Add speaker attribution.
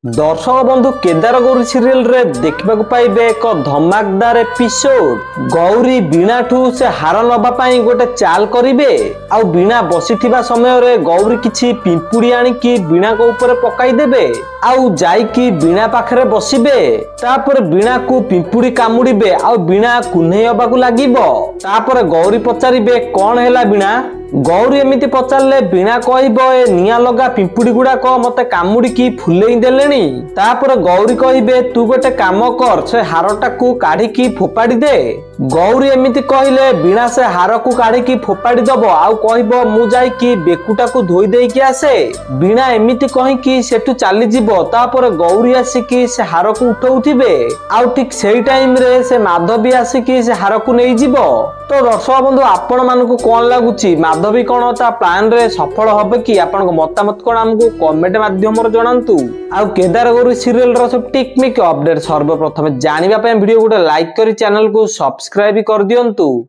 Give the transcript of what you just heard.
Speaker 1: दर्शक बंधु केदार गौरी सीरियल रे देखा पाइबे एक धमाकदार एपिसोड। गौरी बीणा ठू से हार नबा पाई गोटे चाल करिवे आउ बीणा बसिथिबा समय रे गौरी किछि पिंपुड़ी आनिकी बीणा को ऊपर पकाई देबे आउ जाईकी बीणा पाखरे बसिबे। तापर बीणा को पिंपुड़ी कामुड़िबे आउ बीणा कुन्हेई हबाकू लागिबो। तापर गौरी पचारिबे कोन हैला बीणा। गौरी एमिति पचारले बीणा कहइबो ए निया लगा पिंपुड़ी गुड़ाक मते कामुड़ी की फुलेई देलेनी। तापर गौरी कहिबे तू गोटे काम कर से हारटा को काढ़ी की फोपाड़ी दे। गौरी एमिति कहिले बीणा से हार को काढ़ी की फोपाड़ी दबो आउ कहइबो मु जाई की बेकुटा को धोई देई की आसे। बीणा एमिति कहि की सेठु चाली जिवो। तापर गौरी आसी की से हार को उठाउथिबे आउ ठीक सेही टाइम रे से माधवी आसी की से हार को नै जिवो। तो दर्शक बंधु आपण मानकु कोन लागुची माधवी कोन ता प्लान रे सफल होबे कि आपन मतामत कोन हमकु कमेंट माध्यम रे जणांतु। आउ केदार गौरी सीरियल रो सब टेक्निक अपडेट सर्वप्रथम जानिबा पय वीडियो गोटे लाइक करी चैनल को सब्सक्राइब कर दियंतु।